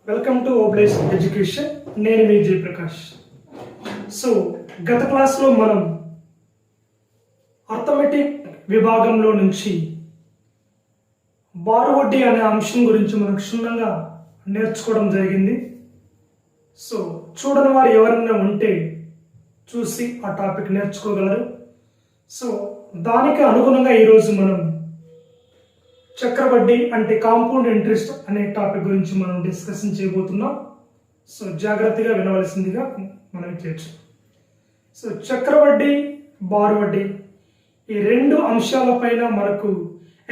Welcome to Obulesh education. నేను మీ Jayaprakash. So గత క్లాస్లో మనం అర్థమెటిక్ విభాగంలో నుంచి బారు వడ్డీ అనే అంశం గురించి మనం క్షుణ్ణంగా నేర్చుకోవడం జరిగింది. సో చూడని వారు ఎవరైనా ఉంటే చూసి ఆ టాపిక్ నేర్చుకోగలరు. సో దానికి అనుగుణంగా ఈరోజు మనం చక్రవడ్డీ అంటే కాంపౌండ్ ఇంట్రెస్ట్ అనే టాపిక్ గురించి మనం డిస్కషన్ చేయబోతున్నాం. సో జాగ్రత్తగా వినవలసిందిగా మనం చేయొచ్చు. సో చక్రవడ్డీ, బారు వడ్డీ ఈ రెండు అంశాలపైన మనకు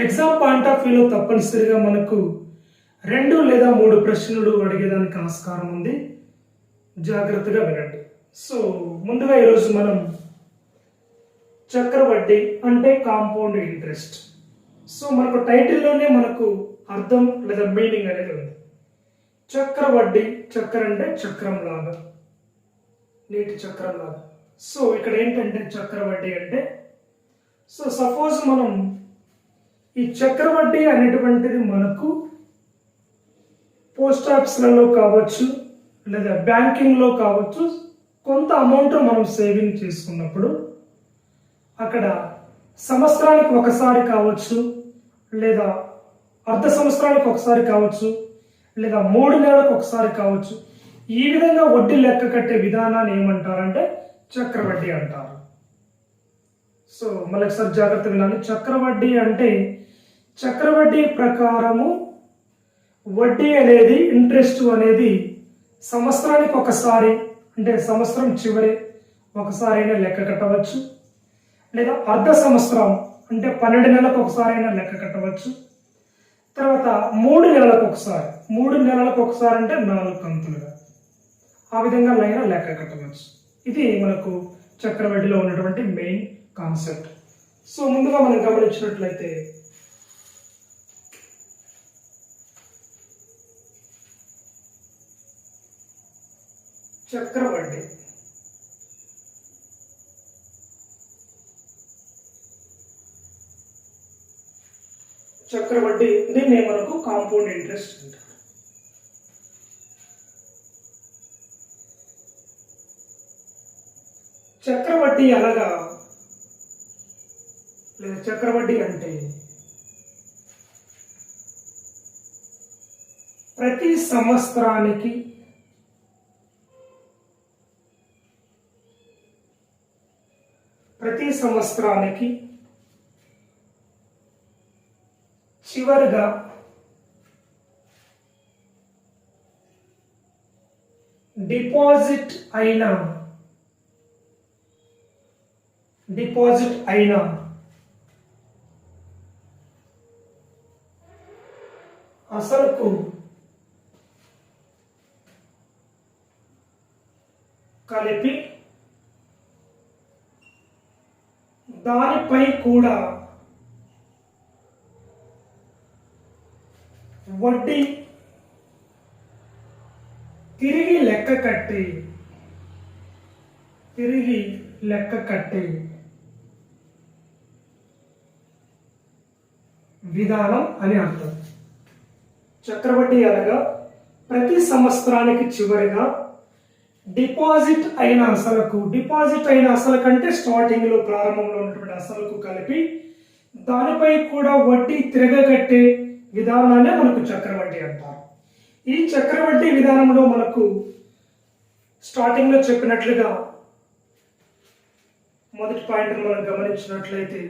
ఎగ్జామ్ పాయింట్ ఆఫ్ వ్యూలో తప్పనిసరిగా మనకు 2 లేదా 3 ప్రశ్నలు అడిగేదానికి ఆస్కారం ఉంది. జాగ్రత్తగా వినండి. సో ముందుగా ఈరోజు మనం చక్రవడ్డీ అంటే కాంపౌండ్ ఇంట్రెస్ట్. సో మనకు టైటిల్లోనే మనకు అర్థం లేదా మీనింగ్ అనేది ఉంది. చక్రవడ్డీ, చక్రం అంటే చక్రం లాగా, నీటి చక్రం లాగా. సో ఇక్కడ ఏంటంటే చక్రవడ్డీ అంటే, సో సపోజ్ మనం ఈ చక్రవడ్డీ అనేటువంటిది మనకు పోస్ట్ ఆఫీస్లలో కావచ్చు లేదా బ్యాంకింగ్లో కావచ్చు, కొంత అమౌంట్ మనం సేవింగ్ చేసుకున్నప్పుడు అక్కడ సంవత్సరానికి ఒకసారి కావచ్చు, లేదా అర్ధ సంవత్సరానికి ఒకసారి కావచ్చు, లేదా 3 నెలలకు ఒకసారి కావచ్చు, ఈ విధంగా వడ్డీ లెక్క కట్టే విధానాన్ని ఏమంటారంటే చక్రవడ్డీ అంటారు. సో మళ్ళీ ఒకసారి జాగ్రత్త వినాలి. చక్రవడ్డీ అంటే చక్రవడ్డీ ప్రకారము వడ్డీ అనేది, ఇంట్రెస్ట్ అనేది సంవత్సరానికి ఒకసారి అంటే సంవత్సరం చివరి ఒకసారి అయినా లెక్క కట్టవచ్చు, లేదా అర్ధ సంవత్సరం అంటే 12 నెలలకు ఒకసారి అయినా లెక్క కట్టవచ్చు. తర్వాత 3 నెలలకు ఒకసారి, 3 నెలలకు ఒకసారి అంటే 4 కంతులుగా ఆ విధంగా అయినా లెక్క కట్టవచ్చు. ఇది మనకు చక్రవడ్డీలో ఉన్నటువంటి మెయిన్ కాన్సెప్ట్. సో ముందుగా మనం గమనించినట్లయితే చక్రవడ్డీ చక్రవడ్డీ దీన్ని మనకు కాంపౌండ్ ఇంట్రెస్ట్ అంటారు. చక్రవడ్డీ అనగా లేదా చక్రవడ్డీ అంటే ప్రతి సంవత్సరానికి చివరిగా డిపాజిట్ అయిన అసలుకు కలిపి దానిపై కూడా వడ్డీ తిరిగి లెక్క కట్టే విధానం అని అర్థం. చక్రవడ్డీ అనగా ప్రతి సంవత్సరానికి చివరిగా డిపాజిట్ అయిన అసలు కంటే స్టార్టింగ్ లో ప్రారంభంలో ఉన్నటువంటి అసలుకు కలిపి దానిపై కూడా వడ్డీ తిరగకట్టే విధానాన్ని మనకు చక్రవడ్డీ అంటారు. ఈ చక్రవడ్డీ విధానంలో మనకు స్టార్టింగ్ లో చెప్పినట్లుగా మొదటి పాయింట్ మనం గమనించినట్లయితే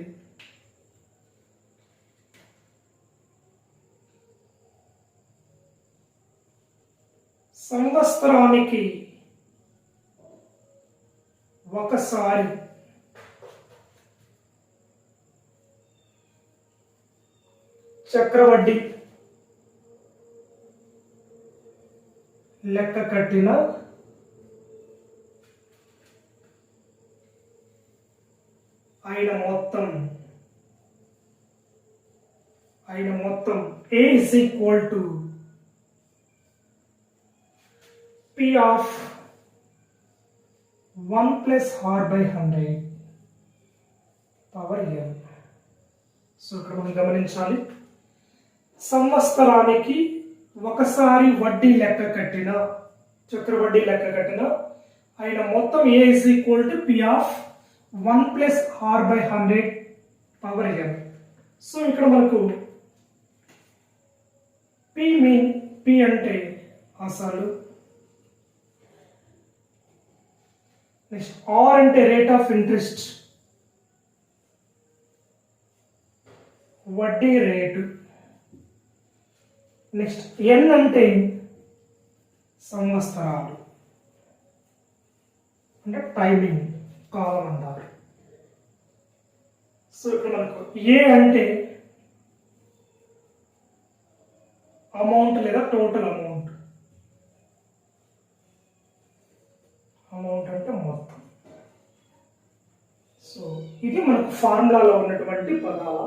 సంవత్సరానికి ఒకసారి చక్రవడ్డీ లెక్క కట్టిన అయిన మొత్తం A is equal to P of 1 plus R by 100 power n. So ఇక్కడ మనం గమనించాలి, సంవత్సరానికి ఒకసారి వడ్డీ లెక్క కట్టిన చక్రవడ్డీ లెక్క కట్టిన అయిన మొత్తం A is equal to P of 1 plus R by 100 power N. So ఇక్కడ మనకు పి అంటే అసలు, నెక్స్ట్ ఆర్ అంటే రేట్ ఆఫ్ ఇంట్రెస్ట్ వడ్డీ రేటు, నెక్స్ట్ ఎన్ అంటే సంవత్సరాలు అంటే టైమింగ్ కాలం అంటారు. సో ఇక్కడ మనకు ఏ అంటే అమౌంట్ లేదా టోటల్ అమౌంట్, అమౌంట్ అంటే మొత్తం. సో ఇది మనకు ఫార్ములాలో ఉన్నటువంటి పదాల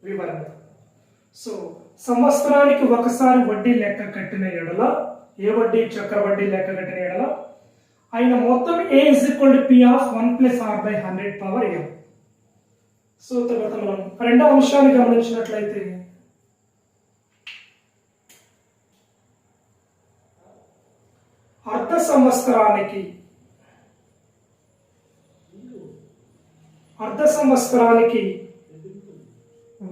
వివరణ. సో సంవత్సరానికి ఒకసారి వడ్డీ లెక్క కట్టిన ఎడల, ఏ వడ్డీ చక్రవడ్డీ లెక్క కట్టిన ఎడల అయిన మొత్తం A is equal to P of 1 plus R by 100 power M. So తర్వాత మనం రెండవ అంశాన్ని గమనించినట్లయితే అర్ధ సంవత్సరానికి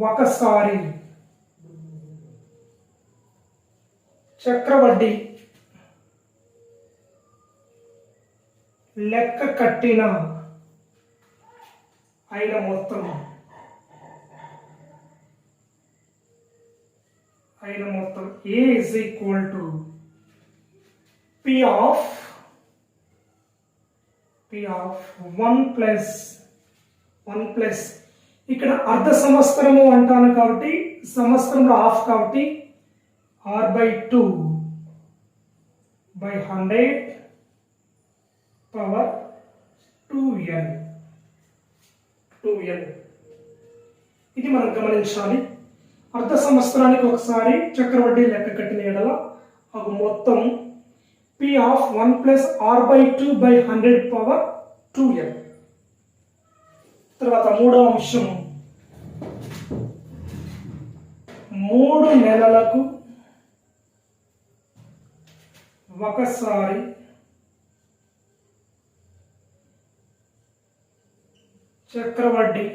ఒకసారి చక్రవడ్డీ లెక్క కట్టిన అయిన మొత్తం A is equal to P of 1 plus ఇక్కడ అర్ధ సంవత్సరము అంటాను కాబట్టి సంవత్సరంలో హాఫ్ కాబట్టి are by 2 by 100 power 2n. ఇది మనం గమనించాలి. అర్ధ సంవత్సరానికి ఒకసారి చక్రవడ్డీ లెక్క కట్టిన ఎడల అది మొత్తం P of 1 plus R by 2 by 100 power 2n. తర్వాత మూడవ అంశం 3 నెలలకు ఒకసారి చక్రవడ్డీ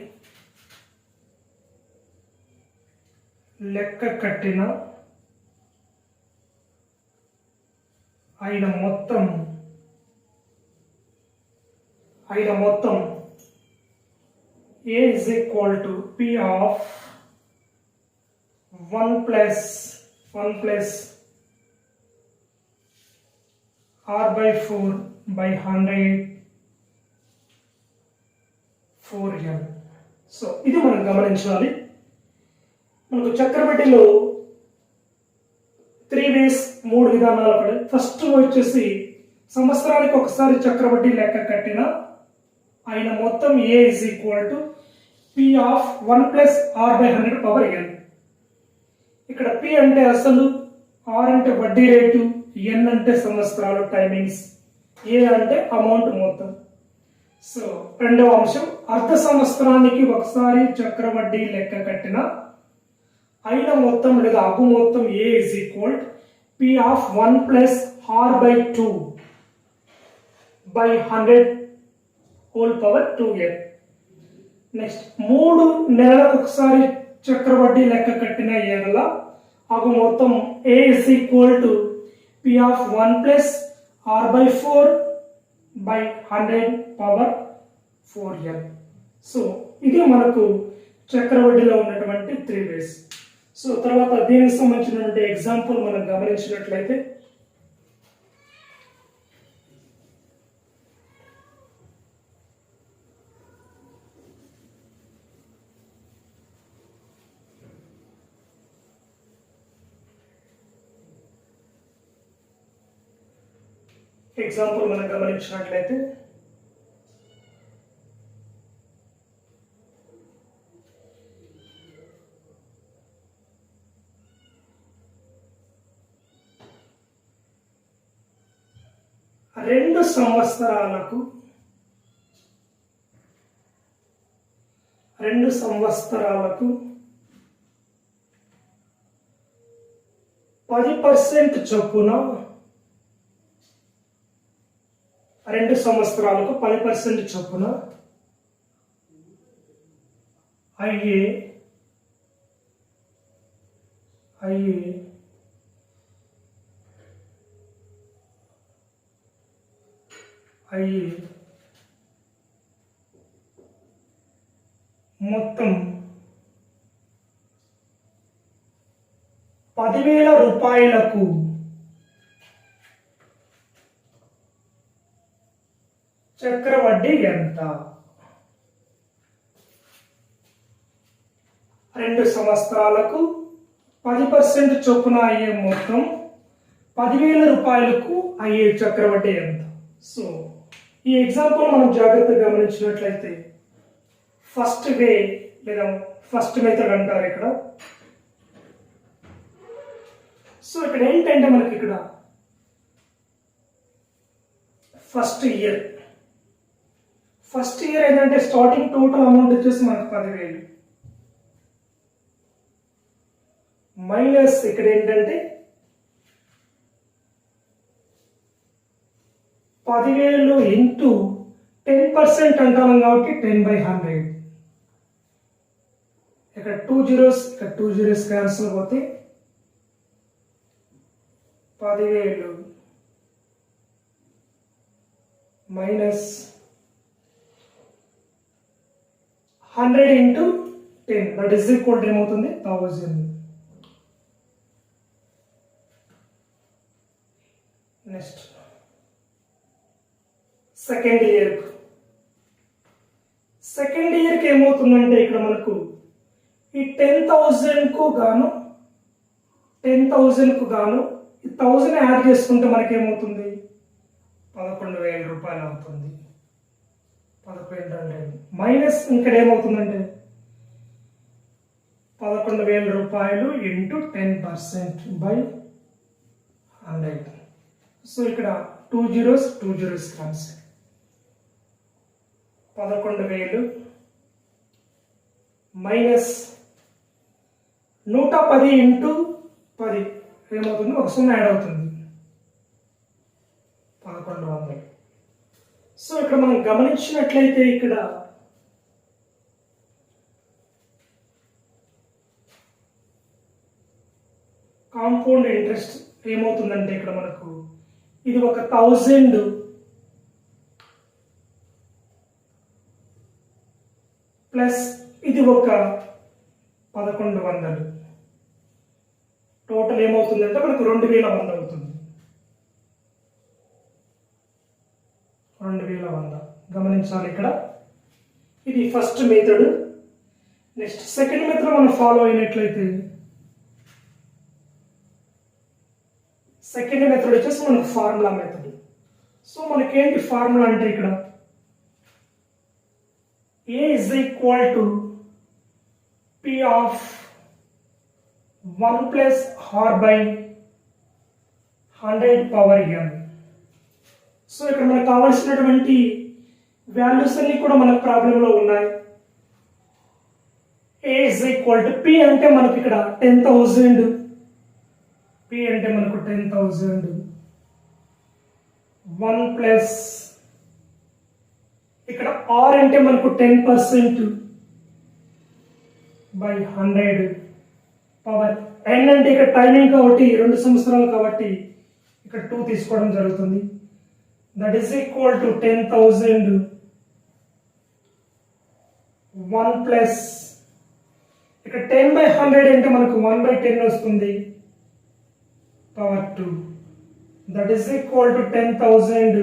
లెక్క కట్టిన అయిన మొత్తం A is equal to P of 1 plus R by 4 by 100 4n. So ఇది మనం గమనించాలి. మనకు చక్రవడ్డీలో 3 ways 3 విధానాలు పడే. ఫస్ట్ వచ్చేసి సంవత్సరానికి ఒకసారి చక్రవడ్డీ లెక్క కట్టిన అయిన మొత్తం A is equal to P of 1 plus R by 100 power n. ఇక్కడ పి అంటే అసలు, ఆర్ అంటే వడ్డీ రేటు, ఎన్ అంటే సంవత్సరాలు టైమింగ్స్, ఏ అంటే అమౌంట్ మొత్తం. సో రెండవ అంశం అర్ధ సంవత్సరానికి ఒకసారి చక్రవడ్డీ లెక్క కట్టిన అయిన మొత్తం లేదా అగు మొత్తం A is equal P of 1 plus R by 2 by 100 whole power 2n. Next 3 నెలలకు ఒకసారి చక్రవడ్డీ లెక్క కట్టిన ఎడల అగు మొత్తం A is equal to P of 1 plus R by 4 by 100 power 4n. So ఇది మనకు చక్రవడ్డీలో ఉన్నటువంటి 3 ways. సో తర్వాత దీనికి సంబంధించినటువంటి ఎగ్జాంపుల్ మనం గమనించినట్లయితే రెండు సంవత్సరాలకు 10% చొప్పున 2 సంవత్సరాలకు 10% చొప్పున అయ్యే మొత్తం 10,000 రూపాయలకు చక్రవడ్డీ ఎంత? 2 సంవత్సరాలకు 10% చొప్పున అయ్యే మొత్తం 10,000 రూపాయలకు అయ్యే చక్రవడ్డీ ఎంత? సో ఈ ఎగ్జాంపుల్ మనం జాగ్రత్తగా గమనించినట్లయితే ఫస్ట్ వే లేదా ఫస్ట్ మెథడ్ అంటారు ఇక్కడ. సో ఇక్కడ ఏంటంటే మనకి ఇక్కడ ఫస్ట్ ఇయర్ ఏంటంటే స్టార్టింగ్ టోటల్ అమౌంట్ వచ్చేసి మనకు 10,000 మైనస్ ఇక్కడ ఏంటంటే 10,000 ఇంటూ 10% అంటాం కాబట్టి 10/100. ఇక్కడ 2 zeros క్యాన్సిల్ పోతే 10,000 minus 100 into 10 that is equal to ఏమవుతుంది 1000. నెక్స్ట్ సెకండ్ ఇయర్కి ఏమవుతుందంటే ఇక్కడ మనకు ఈ 10,000 కు గాను ఈ 1,000 యాడ్ చేసుకుంటే మనకి ఏమవుతుంది 11,000 రూపాయలు అవుతుంది. 1100 మైనస్ ఇక్కడ ఏమవుతుందంటే 11,000 రూపాయలు ఇంటూ 10% బై 100. సో ఇక్కడ 2 zeros క్యాన్సిల్. 11,000 మైనస్ 110 ఇంటూ 10 ఏమవుతుంది 1 0 యాడ్ అవుతుంది 1100. సో ఇక్కడ మనం గమనించినట్లయితే ఇక్కడ కాంపౌండ్ ఇంట్రెస్ట్ ఏమవుతుందంటే ఇక్కడ మనకు ఇది 1,000 ప్లస్ ఇది 1,100 టోటల్ ఏమవుతుందంటే మనకు 2,100 అవుతుంది. 2,100 గమనించాలి ఇక్కడ. ఇది first method. Next second method మనం ఫాలో అయినట్లయితే సెకండ్ మెథడ్ వచ్చేసి మనకు ఫార్ములా మెథడ్. సో మనకేంటి ఫార్ములా అంటే ఇక్కడ A is equal to P of 1 plus R by 100 power n. So ఇక్కడ మనకు కావాల్సినటువంటి వాల్యూస్ అన్ని కూడా మనకు ప్రాబ్లంలో ఉన్నాయి. A is equal to P అంటే మనకి ఇక్కడ 10,000. P అంటే మనకు 10,000 1 ప్లస్ ఇక్కడ R అంటే మనకు 10% బై 100 పవర్ n అంటే ఇక్కడ టైమింగ్ కాబట్టి 2 సంవత్సరాలు కాబట్టి ఇక్కడ 2 తీసుకోవడం జరుగుతుంది. That is equal to 10,000 1 plus ఇక్కడ 10/100 అంటే మనకు 1/10 వస్తుంది power 2. That is equal to 10,000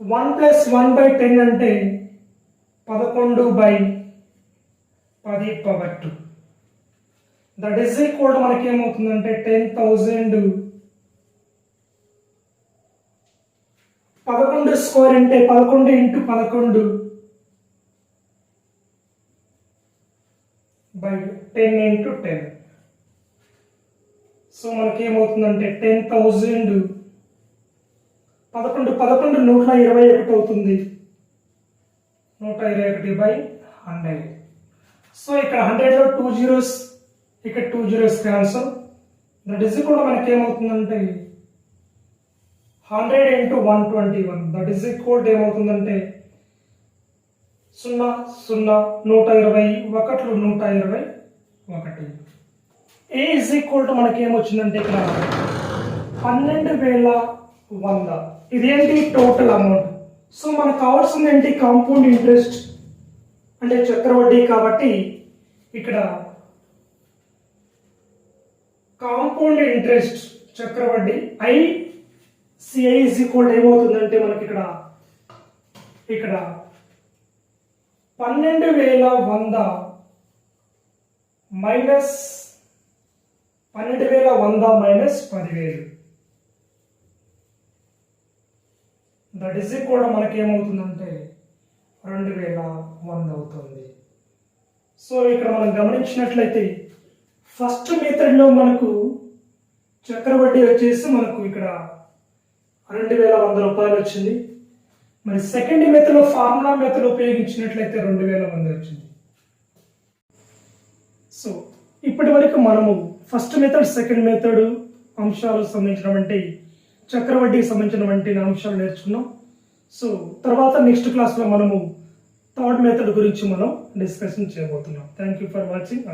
1 plus 1/10 అంటే 11/10 power 2. That is equal to మనకి ఏమవుతుందంటే 10,000 11 స్క్వేర్ అంటే 11 ఇంటూ 11 బై 10 ఇంటూ 10. సో మనకి ఏమవుతుందంటే 10,000 11 121 అవుతుంది 121 బై 100. సో ఇక్కడ 100లో 2 zeros ఇక్కడ 2 zeros క్యాన్సల్. దట్ ఈస్ కూడా మనకి ఏమవుతుందంటే 100 into 121. దట్ ఈస్ ఈక్వల్ ఏమవుతుందంటే 0 0 120 1 121. ఏ ఈజ్ ఈక్వల్ టు మనకి ఏమొచ్చిందంటే ఇక్కడ 12,100. ఇదేంటి టోటల్ అమౌంట్. సో మనకు కావాల్సింది ఏంటి కాంపౌండ్ ఇంట్రెస్ట్ అంటే చక్రవడ్డీ. కాబట్టి ఇక్కడ కాంపౌండ్ ఇంట్రెస్ట్ చక్రవడ్డీ ICI ఈజ్ ఈక్వల్ ఏమవుతుందంటే మనకి ఇక్కడ 12,100 మైనస్ 10,000. దట్ ఈస్ కూడా మనకి ఏమవుతుందంటే 2,100 అవుతుంది. సో ఇక్కడ మనం గమనించినట్లయితే ఫస్ట్ మెథడ్లో మనకు చక్రవడ్డీ వచ్చేసి మనకు ఇక్కడ 2,100 రూపాయలు వచ్చింది. మరి సెకండ్ మెథడ్లో ఫార్ములా మెథడ్ ఉపయోగించినట్లయితే 2,100 వచ్చింది. సో ఇప్పటి వరకు మనము ఫస్ట్ మెథడ్ సెకండ్ మెథడ్ అంశాలకు సంబంధించినటువంటి చక్రవడ్డీకి సంబంధించినటువంటి అంశాలు నేర్చుకున్నాం. సో తర్వాత నెక్స్ట్ క్లాస్లో మనము థర్డ్ మెథడ్ గురించి మనం డిస్కషన్ చేయబోతున్నాం. Thank you for watching.